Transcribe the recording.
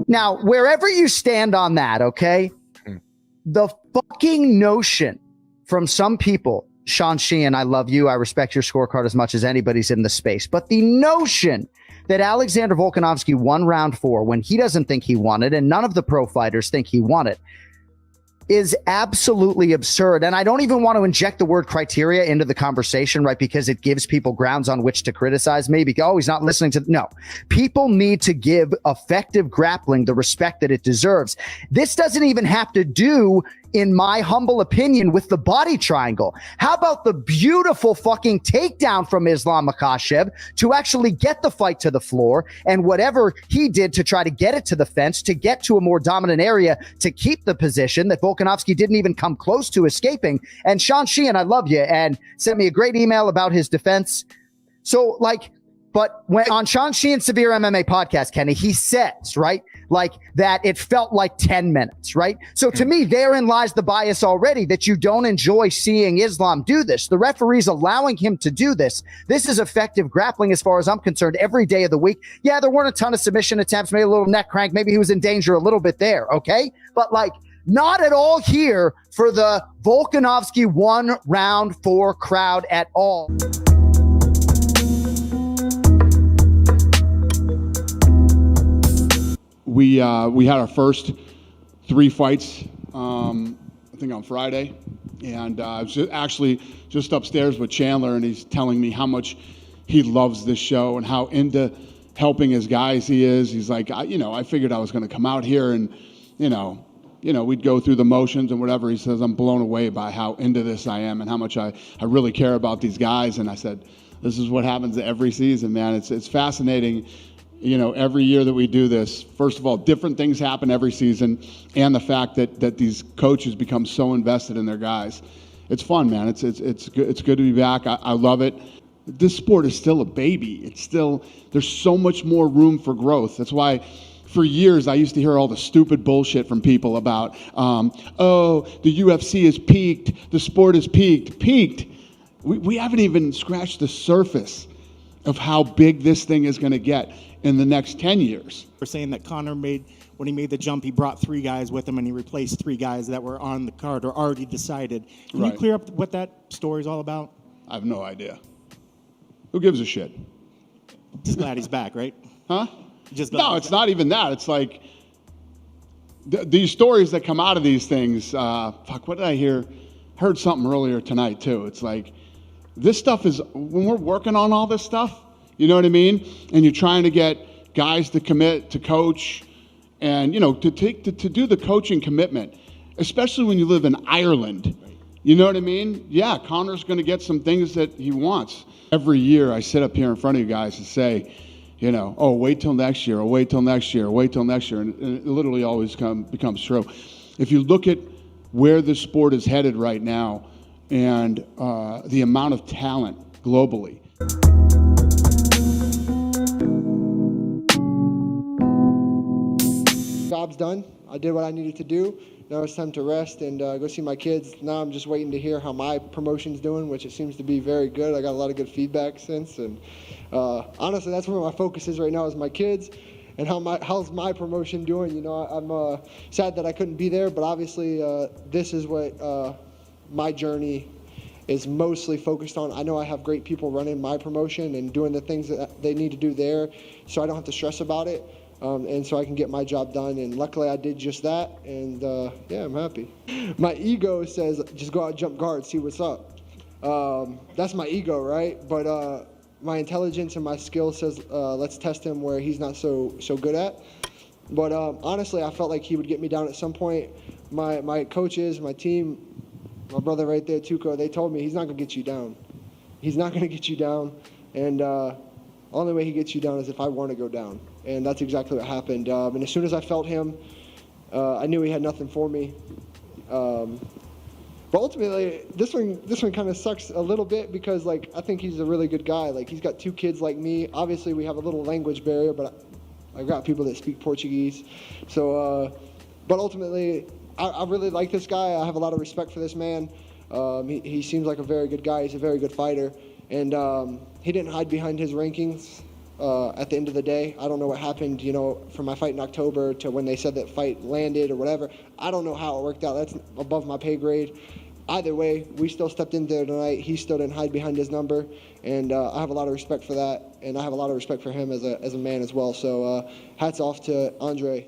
Now, wherever you stand on that, okay, the fucking notion from some people, Sean Sheehan, I love you. I respect your scorecard as much as anybody's in the space. But the notion that Alexander Volkanovski won round 4 when he doesn't think he won it and none of the pro fighters think he won it is absolutely absurd. And I don't even want to inject the word criteria into the conversation, right? Because it gives people grounds on which to criticize me because, oh, he's not listening to. No, people need to give effective grappling the respect that it deserves. This doesn't even have to do, in my humble opinion, with the body triangle. How about the beautiful fucking takedown from Islam Makhachev to actually get the fight to the floor and whatever he did to try to get it to the fence, to get to a more dominant area, to keep the position that Volkanovski didn't even come close to escaping. And Sean Sheehan, I love you, and sent me a great email about his defense. So but when on Sean Sheehan's Severe MMA podcast, Kenny, he says, right, like that it felt like 10 minutes, right? So to me, therein lies the bias already that you don't enjoy seeing Islam do this. The referee's allowing him to do this. This is effective grappling as far as I'm concerned every day of the week. Yeah, there weren't a ton of submission attempts, maybe a little neck crank. Maybe he was in danger a little bit there, okay? But not at all here for the Volkanovski 1 round 4 crowd at all. We had our first 3 fights, I think on Friday, and I was just upstairs with Chandler, and he's telling me how much he loves this show and how into helping his guys he is. He's like, I figured I was going to come out here and, we'd go through the motions and whatever. He says, I'm blown away by how into this I am and how much I really care about these guys. And I said, this is what happens every season, man. It's fascinating. Every year that we do this, first of all, different things happen every season, and the fact that these coaches become so invested in their guys. It's fun, man. It's good to be back. I love it. This sport is still a baby. There's so much more room for growth. That's why for years I used to hear all the stupid bullshit from people about, the UFC is peaked, the sport is peaked. Peaked. We haven't even scratched the surface of how big this thing is going to get in the next 10 years. We're saying that Conor when he made the jump, he brought 3 guys with him and he replaced 3 guys that were on the card or already decided. Can you clear up what that story's all about? I have no idea. Who gives a shit? Just glad he's back, right? Huh? No, it's not even that. It's like these stories that come out of these things. What did I hear? Heard something earlier tonight too. It's like this stuff is, when we're working on all this stuff, you know what I mean? And you're trying to get guys to commit to coach and, to do the coaching commitment, especially when you live in Ireland. You know what I mean? Yeah, Conor's going to get some things that he wants. Every year I sit up here in front of you guys and say, wait till next year, or wait till next year, or wait till next year. And it literally always becomes true. If you look at where the sport is headed right now and the amount of talent globally. Job's done. I did what I needed to do. Now it's time to rest and go see my kids. Now I'm just waiting to hear how my promotion's doing, which it seems to be very good. I got a lot of good feedback since, and honestly, that's where my focus is right now, is my kids and how's my promotion doing. I'm sad that I couldn't be there, but obviously this is what my journey is mostly focused on. I know I have great people running my promotion and doing the things that they need to do there, so I don't have to stress about it. And so I can get my job done, and luckily I did just that, and yeah, I'm happy. My ego says, just go out, jump guard, see what's up. That's my ego, right? But my intelligence and my skill says, let's test him where he's not so good at. But honestly, I felt like he would get me down at some point. My coaches, my team, my brother right there, Tuco, they told me he's not gonna get you down. He's not gonna get you down, and only way he gets you down is if I want to go down. And that's exactly what happened. And as soon as I felt him, I knew he had nothing for me. But ultimately, this one kind of sucks a little bit because, I think he's a really good guy. He's got 2 kids like me. Obviously, we have a little language barrier, but I've got people that speak Portuguese. So, but ultimately, I really like this guy. I have a lot of respect for this man. He seems like a very good guy. He's a very good fighter. And he didn't hide behind his rankings. at the end of the day. I don't know what happened, you know, from my fight in October to when they said that fight landed or whatever. I don't know how it worked out. That's above my pay grade. Either way, we still stepped in there tonight. He still didn't hide behind his number, and I have a lot of respect for that, and I have a lot of respect for him as a man as well. So hats off to Andre.